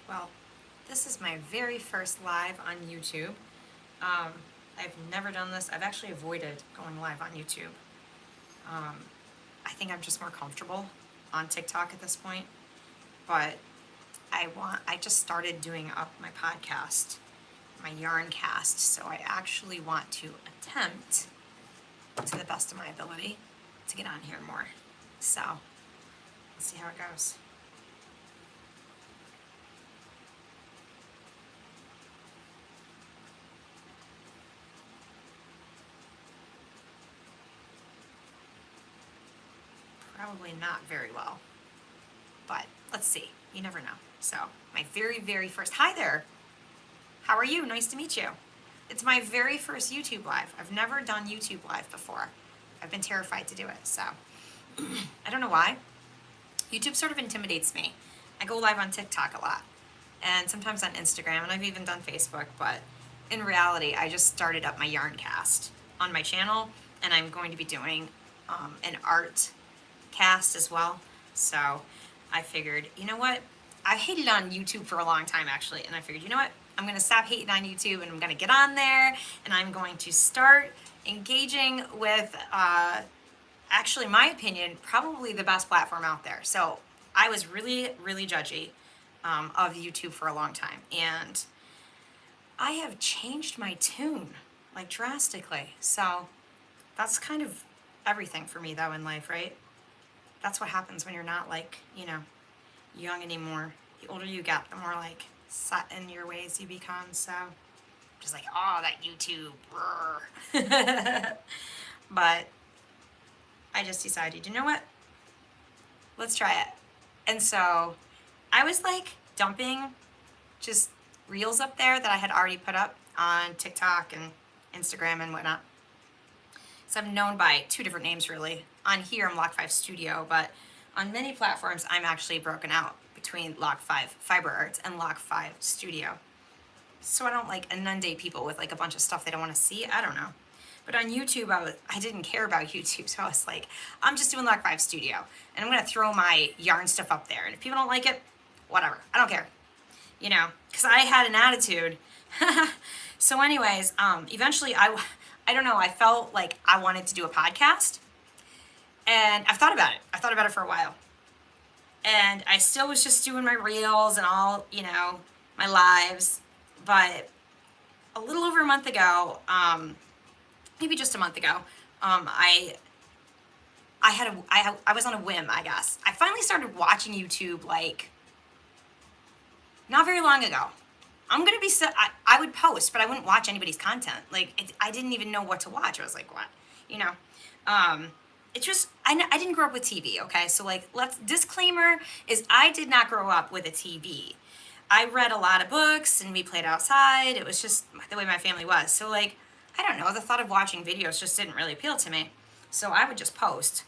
Well, this is my very first live on YouTube. I've never done this. I've actually avoided going live on YouTube. I think I'm just more comfortable on TikTok at this point. But I just started doing up my podcast, my yarn cast, so I actually want to attempt, to the best of my ability, to get on here more. So, let's see how it goes. Probably not very well, but let's see. You never know. So, my very, very first, hi there. How are you? Nice to meet you. It's my very first YouTube live. I've never done YouTube live before. I've been terrified to do it, so I don't know why. YouTube sort of intimidates me. I go live on TikTok a lot, and sometimes on Instagram, and I've even done Facebook, but in reality, I just started up my yarn cast on my channel, and I'm going to be doing an art cast as well. So I figured, you know what? I hated on YouTube for a long time actually, and I figured, you know what? I'm gonna stop hating on YouTube and I'm gonna get on there and I'm going to start engaging with, actually, in my opinion, probably the best platform out there. So I was really, really judgy of YouTube for a long time, and I have changed my tune like drastically. So that's kind of everything for me though in life, right? That's what happens when you're not like, young anymore. The older you get, the more like set in your ways you become. So just like, oh, that YouTube. But I just decided, you know what? Let's try it. And so I was like dumping just reels up there that I had already put up on TikTok and Instagram and whatnot. So I'm known by two different names really. On here, I'm Lock 5 Studio, but on many platforms, I'm actually broken out between Lock 5 Fiber Arts and Lock 5 Studio. So I don't like inundate people with like a bunch of stuff they don't want to see. I don't know. But on YouTube, I didn't care about YouTube, so I was like, I'm just doing Lock 5 Studio, and I'm gonna throw my yarn stuff up there. And if people don't like it, whatever. I don't care. Because I had an attitude. So anyways, eventually I don't know, I felt like I wanted to do a podcast. And I've thought about it. I thought about it for a while. And I still was just doing my reels and all, my lives. But a little over a month ago, maybe just a month ago, I was on a whim, I guess. I finally started watching YouTube like not very long ago. I'm gonna be I would post, but I wouldn't watch anybody's content. Like I didn't even know what to watch. I was like, what, It's just I didn't grow up with TV. Okay, so like disclaimer is I did not grow up with a TV. I read a lot of books and we played outside. It was just the way my family was. So like I don't know, the thought of watching videos just didn't really appeal to me. So I would just post.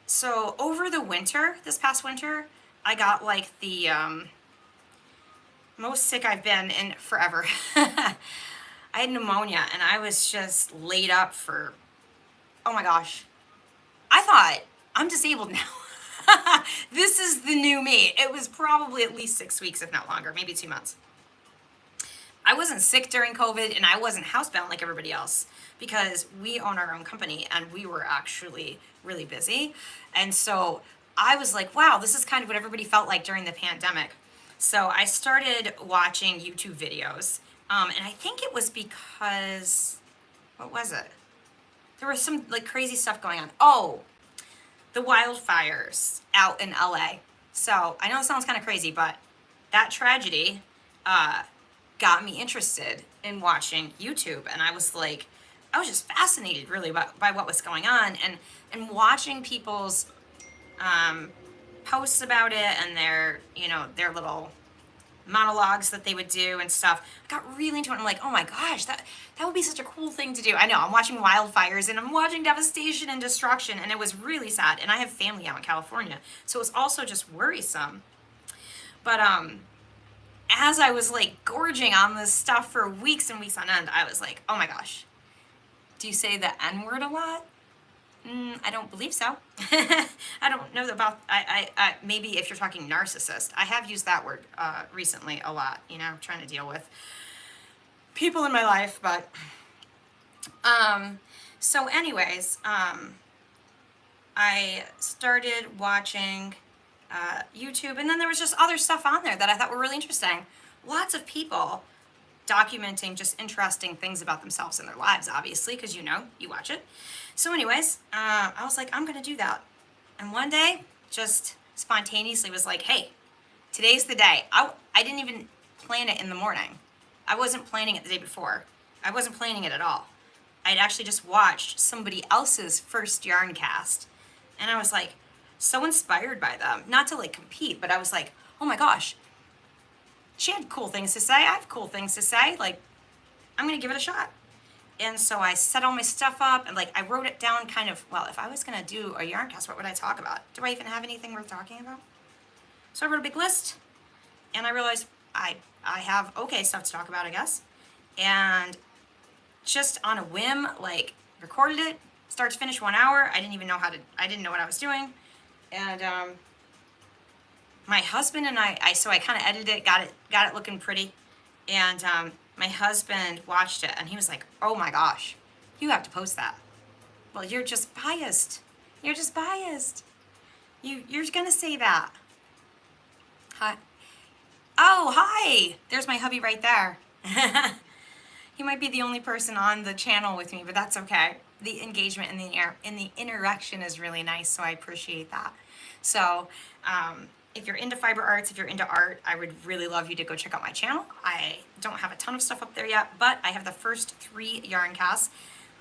So over the winter, this past winter, I got like the most sick I've been in forever. I had pneumonia and I was just laid up for, oh my gosh. I thought, I'm disabled now. This is the new me. It was probably at least 6 weeks, if not longer, maybe 2 months. I wasn't sick during COVID and I wasn't housebound like everybody else because we own our own company and we were actually really busy. And so I was like, wow, this is kind of what everybody felt like during the pandemic. So I started watching YouTube videos, and I think it was because, what was it? There was some like crazy stuff going on. Oh, the wildfires out in LA. So I know it sounds kind of crazy, but that tragedy got me interested in watching YouTube, and I was just fascinated really by what was going on, and watching people's posts about it and their little monologues that they would do and stuff. I got really into it. I'm like, oh my gosh, that would be such a cool thing to do. I know, I'm watching wildfires and I'm watching devastation and destruction, and it was really sad. And I have family out in California, so it was also just worrisome. But as I was like gorging on this stuff for weeks and weeks on end, I was like, oh my gosh, do you say the N word a lot? I don't believe so. I don't know about, maybe if you're talking narcissist, I have used that word recently a lot, you know, trying to deal with people in my life, but, so anyways, I started watching YouTube, and then there was just other stuff on there that I thought were really interesting. Lots of people documenting just interesting things about themselves and their lives, obviously, because you know, you watch it. So, anyways, I was like, I'm gonna do that. And one day, just spontaneously was like, hey, today's the day. I didn't even plan it in the morning. I wasn't planning it the day before. I wasn't planning it at all. I'd actually just watched somebody else's first yarn cast, and I was like, so inspired by them. Not to like compete, but I was like, oh my gosh, she had cool things to say. I have cool things to say. Like, I'm gonna give it a shot. And so I set all my stuff up, and like I wrote it down kind of, well, if I was gonna do a yarn cast, what would I talk about? Do I even have anything worth talking about? So I wrote a big list, and I realized I have okay stuff to talk about, I guess. And just on a whim, like recorded it, start to finish 1 hour. I didn't even know I didn't know what I was doing. And my husband and so I kind of edited it, got it looking pretty. And my husband watched it, and he was like, oh my gosh, you have to post that. Well, you're just biased. You're just biased. You're gonna say that. Hi. Oh, hi. There's my hubby right there. He might be the only person on the channel with me, but that's okay. The engagement and the interaction is really nice, so I appreciate that. So, if you're into fiber arts, if you're into art, I would really love you to go check out my channel. I don't have a ton of stuff up there yet, but I have the first 3 yarn casts.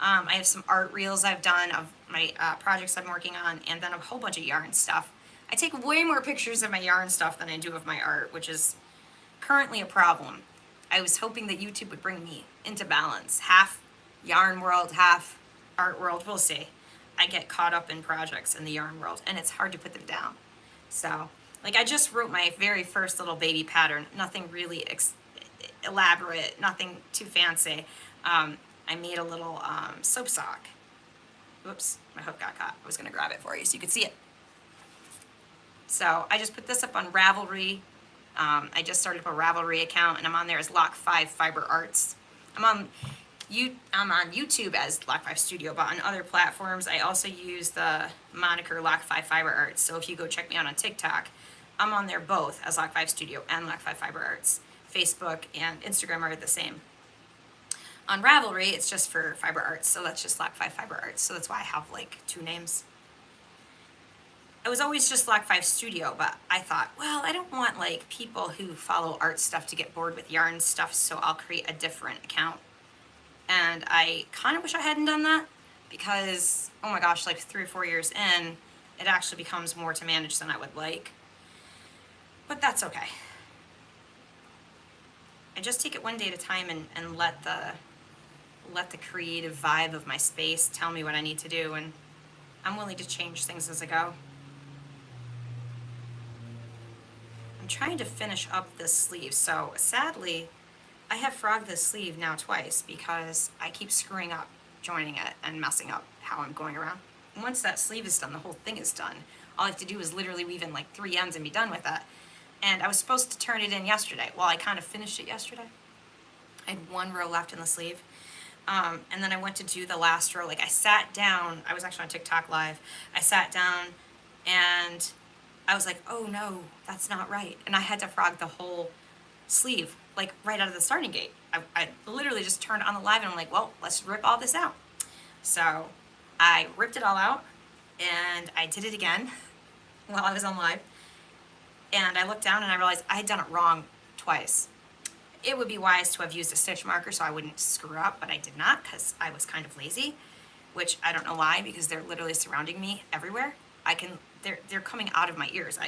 I have some art reels I've done of my projects I'm working on, and then a whole bunch of yarn stuff. I take way more pictures of my yarn stuff than I do of my art, which is currently a problem. I was hoping that YouTube would bring me into balance. Half yarn world, half art world. We'll see. I get caught up in projects in the yarn world, and it's hard to put them down. So, like, I just wrote my very first little baby pattern. Nothing really elaborate, nothing too fancy. I made a little soap sock. Whoops, my hook got caught. I was going to grab it for you so you could see it. So I just put this up on Ravelry. I just started up a Ravelry account, and I'm on there as Lock 5 Fiber Arts. I'm on YouTube as Lock 5 Studio, but on other platforms, I also use the moniker Lock 5 Fiber Arts. So if you go check me out on TikTok, I'm on there both as Lock 5 Studio and Lock 5 Fiber Arts. Facebook and Instagram are the same. On Ravelry, it's just for Fiber Arts, so that's just Lock 5 Fiber Arts. So that's why I have like 2 names. I was always just Lock 5 Studio, but I thought, well, I don't want like people who follow art stuff to get bored with yarn stuff, so I'll create a different account. And I kind of wish I hadn't done that, because, oh my gosh, like 3 or 4 years in, it actually becomes more to manage than I would like. But that's okay. I just take it one day at a time and let the creative vibe of my space tell me what I need to do, and I'm willing to change things as I go. I'm trying to finish up this sleeve, so sadly, I have frogged this sleeve now twice because I keep screwing up joining it and messing up how I'm going around. And once that sleeve is done, the whole thing is done. All I have to do is literally weave in like 3 ends and be done with it. And I was supposed to turn it in yesterday. Well, I kind of finished it yesterday. I had 1 row left in the sleeve. And then I went to do the last row. Like, I sat down. I was actually on TikTok Live. I sat down and I was like, oh no, that's not right. And I had to frog the whole sleeve, like right out of the starting gate. I literally just turned on the live and I'm like, well, let's rip all this out. So I ripped it all out and I did it again while I was on live. And I looked down and I realized I had done it wrong twice. It would be wise to have used a stitch marker so I wouldn't screw up, but I did not because I was kind of lazy, which I don't know why, because they're literally surrounding me everywhere. They're coming out of my ears.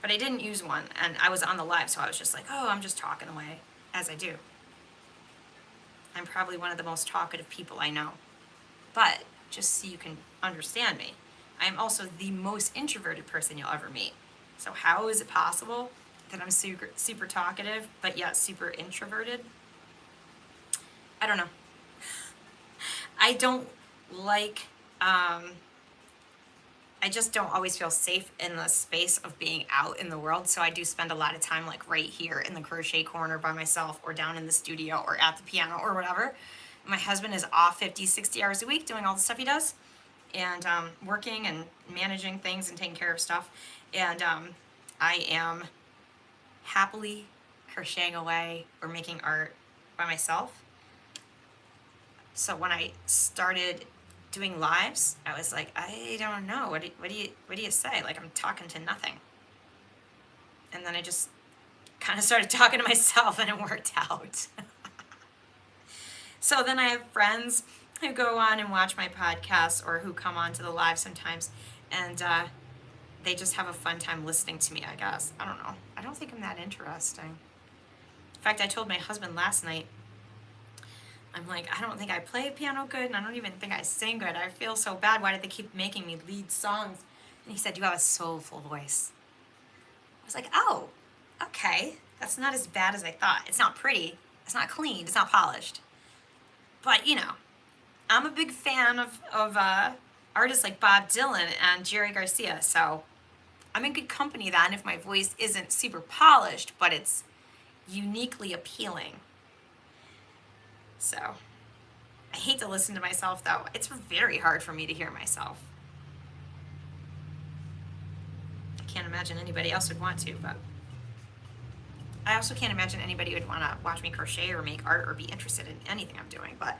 But I didn't use one, and I was on the live, so I was just like, oh, I'm just talking away, as I do. I'm probably one of the most talkative people I know. But just so you can understand me, I am also the most introverted person you'll ever meet. So how is it possible that I'm super talkative, but yet super introverted? I don't know. I don't like I just don't always feel safe in the space of being out in the world. So I do spend a lot of time like right here in the crochet corner by myself or down in the studio or at the piano or whatever. My husband is off 50, 60 hours a week doing all the stuff he does and working and managing things and taking care of stuff. And I am happily crocheting away or making art by myself. So when I started doing lives, I was like, I don't know. What do you say? Like, I'm talking to nothing. And then I just kind of started talking to myself, and it worked out. So then I have friends who go on and watch my podcasts or who come on to the live sometimes, and they just have a fun time listening to me, I guess. I don't know. I don't think I'm that interesting. In fact, I told my husband last night, I'm like, I don't think I play piano good, and I don't even think I sing good. I feel so bad. Why did they keep making me lead songs? And he said, you have a soulful voice. I was like, oh, okay. That's not as bad as I thought. It's not pretty. It's not clean. It's not polished. But, you know, I'm a big fan of artists like Bob Dylan and Jerry Garcia, so I'm in good company then if my voice isn't super polished, but it's uniquely appealing. So, I hate to listen to myself, though. It's very hard for me to hear myself. I can't imagine anybody else would want to, but I also can't imagine anybody would want to watch me crochet or make art or be interested in anything I'm doing. But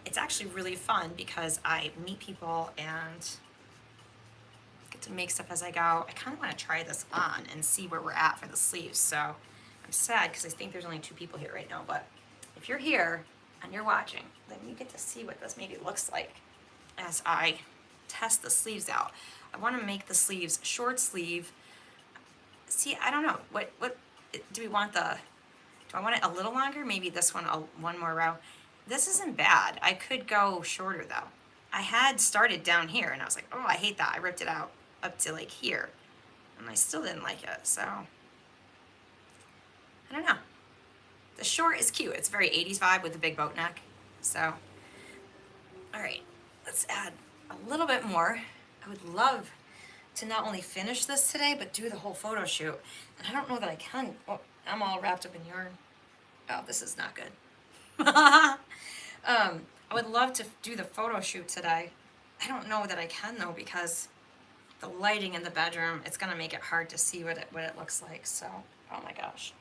it's actually really fun because I meet people and get to make stuff as I go. I kind of want to try this on and see where we're at for the sleeves. So I'm sad because I think there's only 2 people here right now. But if you're here and you're watching, then you get to see what this maybe looks like as I test the sleeves out. I want to make the sleeves short sleeve. See, I don't know. What do we want do I want it a little longer? Maybe this one, one more row. This isn't bad. I could go shorter though. I had started down here and I was like, oh, I hate that. I ripped it out up to like here and I still didn't like it. So I don't know. The short is cute. It's very 80s vibe with the big boat neck. So, all right, let's add a little bit more. I would love to not only finish this today, but do the whole photo shoot. And I don't know that I can. Oh, I'm all wrapped up in yarn. Oh, this is not good. I would love to do the photo shoot today. I don't know that I can though, because the lighting in the bedroom, it's gonna make it hard to see what it looks like. So, oh my gosh.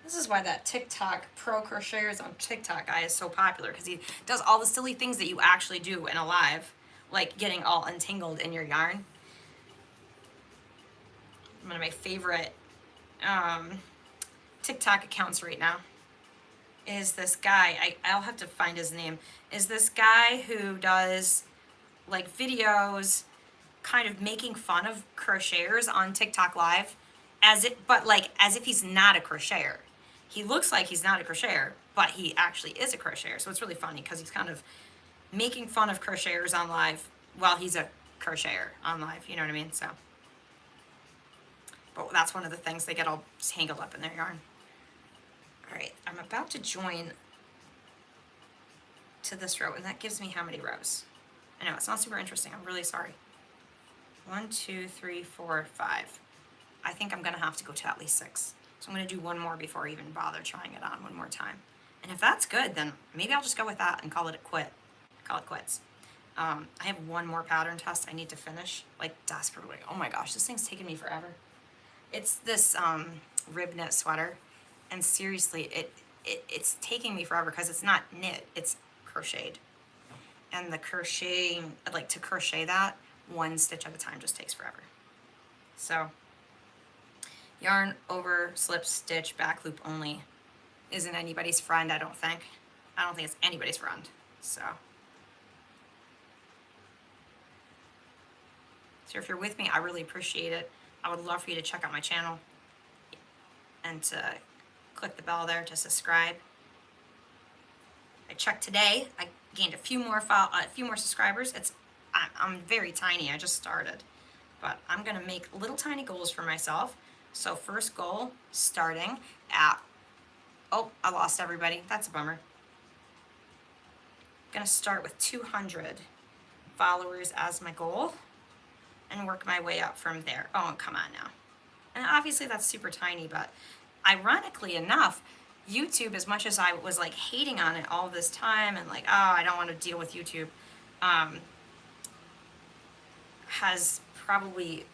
This is why that TikTok pro crocheters on TikTok guy is so popular, because he does all the silly things that you actually do in a live, like getting all entangled in your yarn. One of my favorite TikTok accounts right now is this guy. I'll have to find his name. Is this guy who does like videos kind of making fun of crocheters on TikTok live as if he's not a crocheter. He looks like he's not a crocheter, but he actually is a crocheter. So it's really funny because he's kind of making fun of crocheters on live while he's a crocheter on live, you know what I mean? So, but that's one of the things, they get all tangled up in their yarn. All right, I'm about to join to this row, and that gives me how many rows? I know, it's not super interesting. I'm really sorry. 1, 2, 3, 4, 5. I think I'm gonna have to go to at least 6. So I'm gonna do one more before I even bother trying it on one more time. And if that's good, then maybe I'll just go with that and call it quits. I have one more pattern test I need to finish, like desperately. Oh my gosh, this thing's taking me forever. It's this rib knit sweater, and seriously, it's taking me forever because it's not knit, it's crocheted. And the crocheting, like to crochet that, 1 stitch at a time just takes forever. So, yarn over, slip, stitch, back loop only isn't anybody's friend, I don't think. I don't think it's anybody's friend, so. So if you're with me, I really appreciate it. I would love for you to check out my channel and to click the bell there to subscribe. I checked today. I gained a few more subscribers. I'm very tiny. I just started, but I'm gonna make little tiny goals for myself. So first goal, starting at, oh, I lost everybody. That's a bummer. I'm gonna start with 200 followers as my goal. and work my way up from there. Oh, come on now. And obviously that's super tiny, but ironically enough, YouTube, as much as I was like hating on it all this time and like, oh, I don't want to deal with YouTube, has probably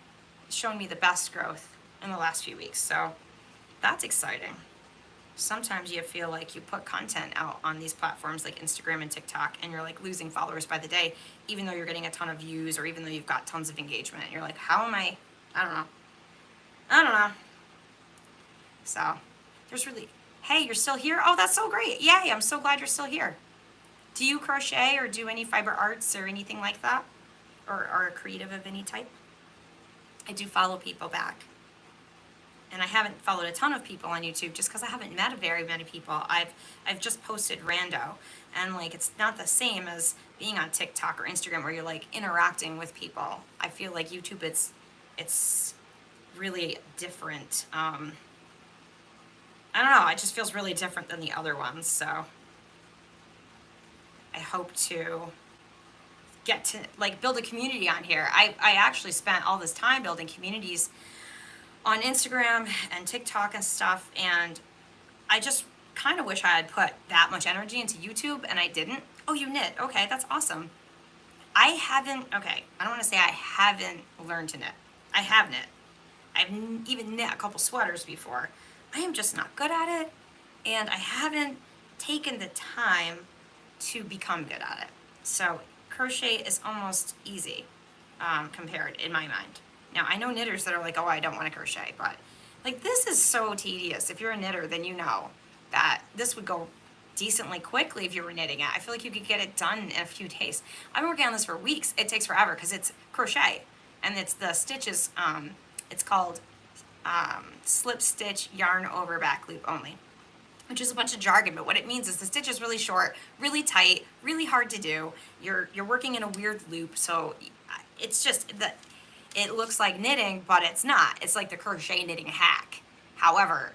shown me the best growth in the last few weeks. So that's exciting. Sometimes you feel like you put content out on these platforms like Instagram and TikTok and you're like losing followers by the day, even though you're getting a ton of views or even though you've got tons of engagement. You're like, how am I don't know. I don't know. So there's really, hey, you're still here? Oh, that's so great. Yay, I'm so glad you're still here. Do you crochet or do any fiber arts or anything like that? Or are a creative of any type? I do follow people back. And I haven't followed a ton of people on YouTube just because I haven't met very many people. I've just posted rando, and like it's not the same as being on TikTok or Instagram where you're like interacting with people. I feel like YouTube it's really different. I don't know. It just feels really different than the other ones. So I hope to get to like build a community on here. I actually spent all this time building communities on Instagram and TikTok and stuff, and I just kind of wish I had put that much energy into YouTube, and I didn't. Oh, you knit. Okay, that's awesome. I don't want to say I haven't learned to knit. I have knit. I've even knit a couple sweaters before. I am just not good at it, and I haven't taken the time to become good at it. So crochet is almost easy compared in my mind. Now, I know knitters that are like, oh, I don't want to crochet, but like this is so tedious. If you're a knitter, then you know that this would go decently quickly if you were knitting it. I feel like you could get it done in a few days. I've been working on this for weeks. It takes forever because it's crochet, and it's the stitches, it's called slip stitch yarn over back loop only, which is a bunch of jargon, but what it means is the stitch is really short, really tight, really hard to do. You're working in a weird loop, so it's just that it looks like knitting, but it's not. It's like the crochet knitting hack. However,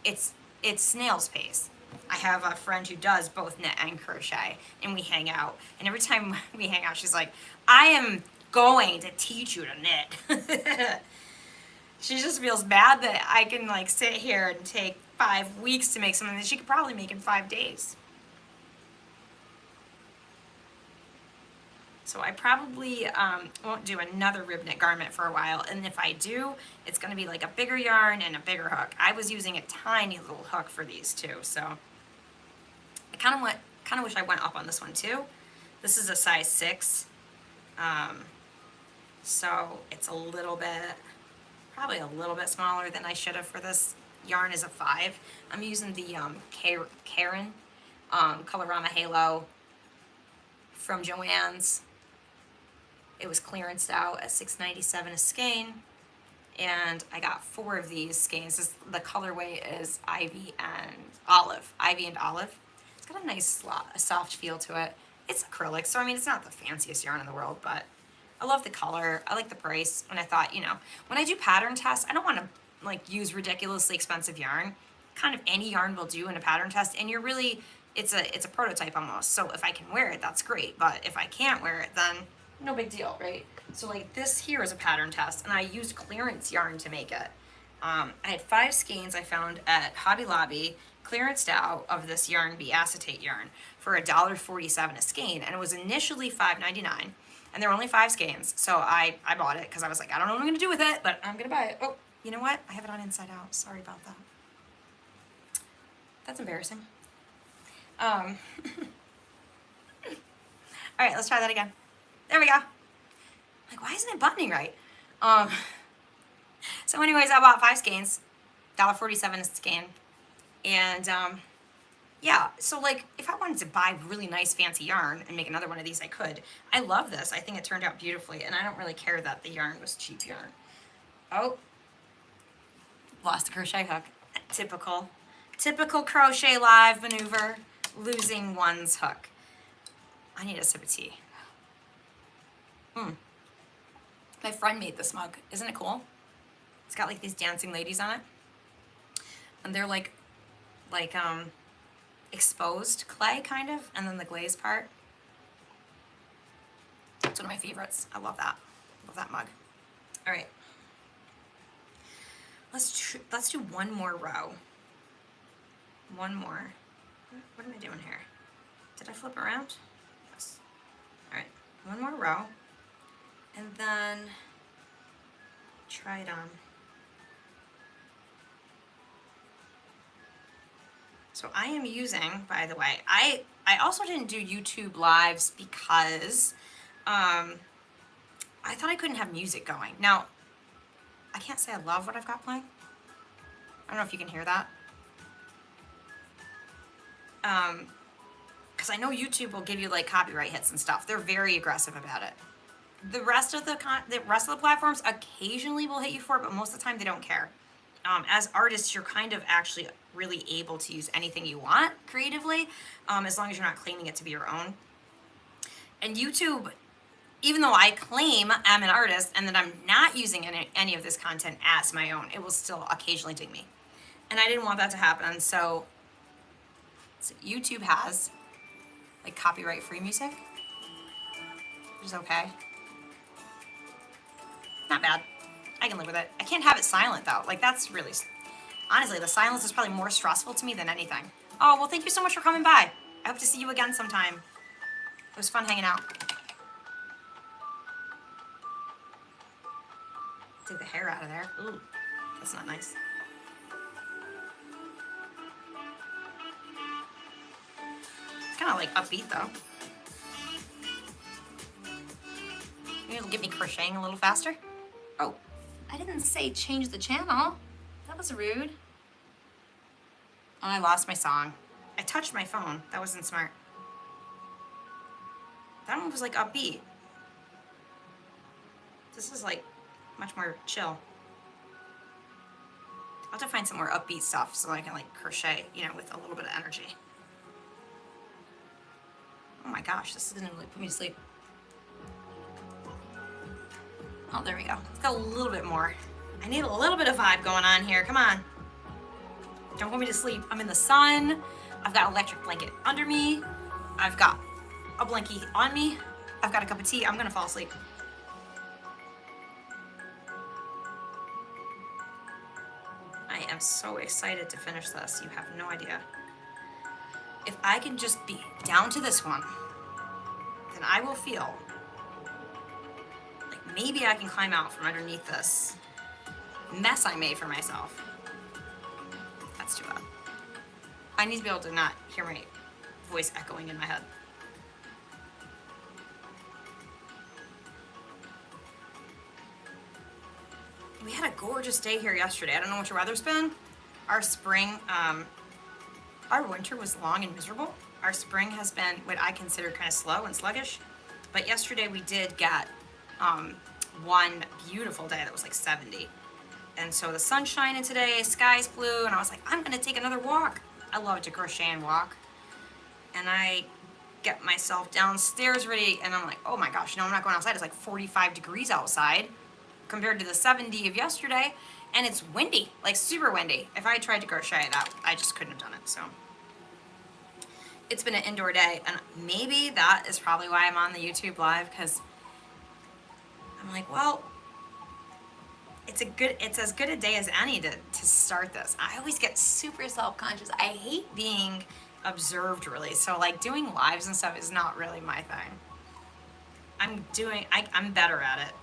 it's snail's pace. I have a friend who does both knit and crochet, and we hang out. And every time we hang out, she's like, I am going to teach you to knit. She just feels bad that I can like sit here and take 5 weeks to make something that she could probably make in 5 days. So I probably won't do another rib knit garment for a while, and if I do, it's going to be like a bigger yarn and a bigger hook. I was using a tiny little hook for these too, so I kind of wish I went up on this one too. This is a size 6, so it's a little bit, probably a little bit smaller than I should have for this. Yarn is a 5. I'm using the Karen Colorama Halo from Joann's. It was clearanced out at $6.97 a skein, and I got 4 of these skeins. The colorway is Ivy and Olive. It's got a nice soft feel to it. It's acrylic, so I mean it's not the fanciest yarn in the world, but I love the color. I like the price, and I thought, you know, when I do pattern tests, I don't want to like use ridiculously expensive yarn. Kind of any yarn will do in a pattern test, and you're really, it's a prototype almost. So if I can wear it, that's great, but if I can't wear it, then no big deal, right? So like this here is a pattern test, and I used clearance yarn to make it. I had 5 skeins I found at Hobby Lobby, clearanced out of this Yarn Bee acetate yarn for $1.47 a skein, and it was initially $5.99, and there were only 5 skeins, so I bought it because I was like, I don't know what I'm gonna do with it, but I'm gonna buy it. Oh, you know what? I have it on inside out. Sorry about that. That's embarrassing. All right, let's try that again. There we go. Like, why isn't it buttoning right? So anyways, I bought 5 skeins, $1.47 a skein. And yeah, so like if I wanted to buy really nice fancy yarn and make another one of these, I could. I love this. I think it turned out beautifully, and I don't really care that the yarn was cheap yarn. Oh, lost the crochet hook. Typical crochet live maneuver, losing one's hook. I need a sip of tea. My friend made this mug. Isn't it cool? It's got like these dancing ladies on it. And they're like exposed clay kind of, and then the glaze part. It's one of my favorites. I love that. Love that mug. All right. Let's do one more row. One more. What am I doing here? Did I flip around? Yes. All right. One more row. And then try it on. So I am using, by the way, I also didn't do YouTube lives because I thought I couldn't have music going. Now, I can't say I love what I've got playing. I don't know if you can hear that. Because I know YouTube will give you like copyright hits and stuff. They're very aggressive about it. The rest of the platforms occasionally will hit you for it, but most of the time they don't care. As artists, you're kind of actually really able to use anything you want creatively, as long as you're not claiming it to be your own. And YouTube, even though I claim I'm an artist and that I'm not using any of this content as my own, it will still occasionally ding me. And I didn't want that to happen, so YouTube has like copyright-free music, which is okay. Not bad. I can live with it. I can't have it silent though. Like that's really, honestly, the silence is probably more stressful to me than anything. Oh, well, thank you so much for coming by. I hope to see you again sometime. It was fun hanging out. Take the hair out of there. Ooh, that's not nice. It's kind of like upbeat though. Maybe it'll get me crocheting a little faster. Oh, I didn't say change the channel. That was rude. Oh, I lost my song. I touched my phone. That wasn't smart. That one was like upbeat. This is like much more chill. I'll have to find some more upbeat stuff so I can like crochet, you know, with a little bit of energy. Oh my gosh, this is gonna really put me to sleep. Oh, there we go. Let's go a little bit more. I need a little bit of vibe going on here. Come on. Don't put me to sleep. I'm in the sun. I've got an electric blanket under me. I've got a blankie on me. I've got a cup of tea. I'm gonna fall asleep. I am so excited to finish this. You have no idea. If I can just be down to this one, then I will feel like maybe I can climb out from underneath this mess I made for myself. That's too loud. I need to be able to not hear my voice echoing in my head. We had a gorgeous day here yesterday. I don't know what your weather's been. Our spring, our winter was long and miserable. Our spring has been what I consider kind of slow and sluggish. But yesterday we did get one beautiful day that was like 70. And so the sun's shining today, sky's blue, and I was like, I'm gonna take another walk. I love to crochet and walk. And I get myself downstairs ready, and I'm like, oh my gosh, no, I'm not going outside. It's like 45 degrees outside compared to the 70 of yesterday, and it's windy, like super windy. If I tried to crochet that, I just couldn't have done it, so. It's been an indoor day, and maybe that is probably why I'm on the YouTube live, because I'm like, well, it's as good a day as any to start this. I always get super self-conscious. I hate being observed really. So like doing lives and stuff is not really my thing. I'm better at it.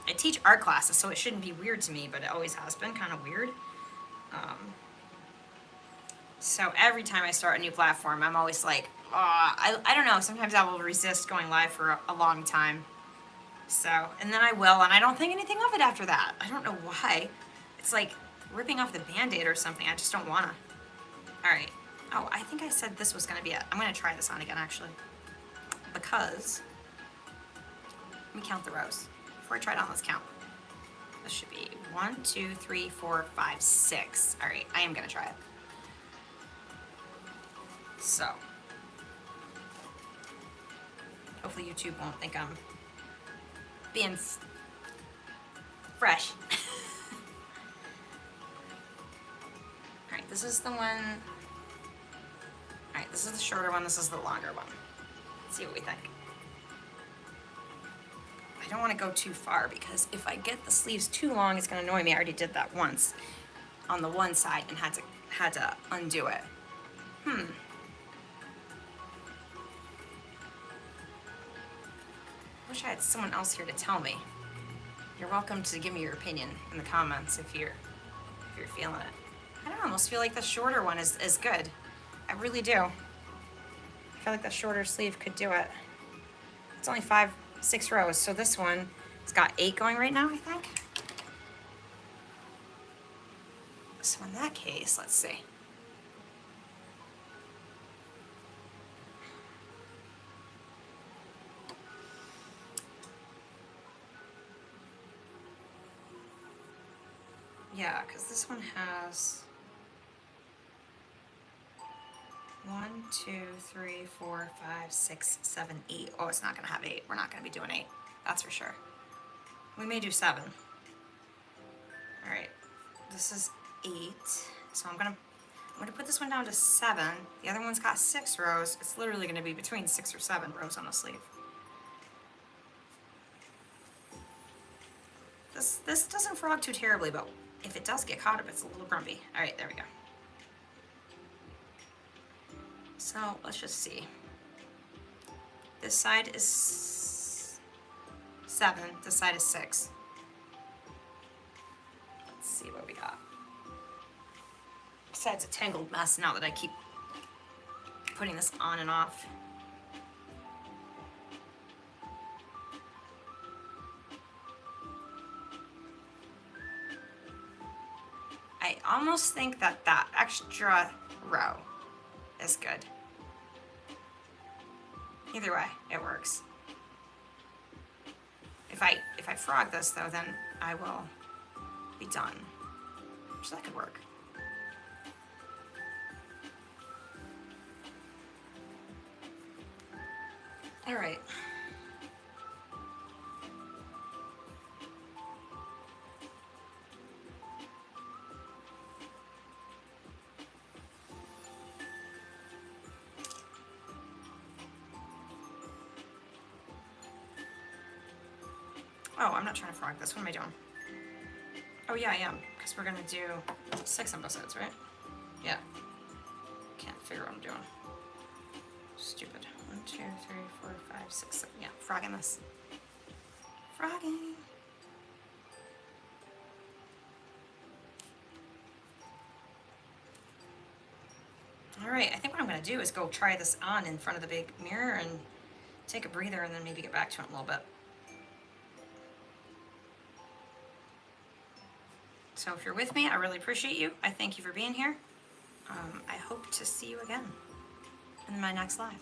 I teach art classes, so it shouldn't be weird to me, but it always has been kind of weird. So every time I start a new platform, I'm always like, I don't know, sometimes I will resist going live for a long time. So, and then I will, and I don't think anything of it after that. I don't know why. It's like ripping off the Band-Aid or something. I just don't wanna. All right. Oh, I think I said this was gonna be it. I'm gonna try this on again, actually. Because, let me count the rows. Before I try it on, let's count. This should be 1, 2, 3, 4, 5, 6. All right, I am gonna try it. So, hopefully YouTube won't think I'm being fresh. Alright, this is the one. Alright, this is the shorter one, this is the longer one. Let's see what we think. I I don't want to go too far because if I get the sleeves too long, it's going to annoy me. I already did that once on the one side and had to undo it. Wish I had someone else here to tell me. You're welcome to give me your opinion in the comments if you're feeling it. I almost feel like the shorter one is good. I really do. I feel like the shorter sleeve could do it. It's only 6 rows, so this one has got 8 going right now, I think. So in that case, let's see. Yeah, because this one has 1, 2, 3, 4, 5, 6, 7, 8. Oh, it's not gonna have 8. We're not gonna be doing 8. That's for sure. We may do 7. All right, this is 8. So I'm gonna put this one down to 7. The other one's got 6 rows. It's literally gonna be between 6 or 7 rows on the sleeve. This doesn't frog too terribly, but if it does get caught up, it's a little grumpy. All right, there we go. So let's just see. This side is 7, this side is 6. Let's see what we got. This side's a tangled mess now that I keep putting this on and off. I almost think that extra row is good. Either way, it works. If I frog this though, then I will be done. So that could work. All right. Oh, I'm not trying to frog this. What am I doing? Oh yeah, I am, because we're gonna do 6 on both sides, right? Yeah. Can't figure what I'm doing. Stupid. 1, 2, 3, 4, 5, 6, 7. Yeah, frogging this. Frogging. All right, I think what I'm gonna do is go try this on in front of the big mirror and take a breather and then maybe get back to it in a little bit. So if you're with me, I really appreciate you. I thank you for being here. I hope to see you again in my next live.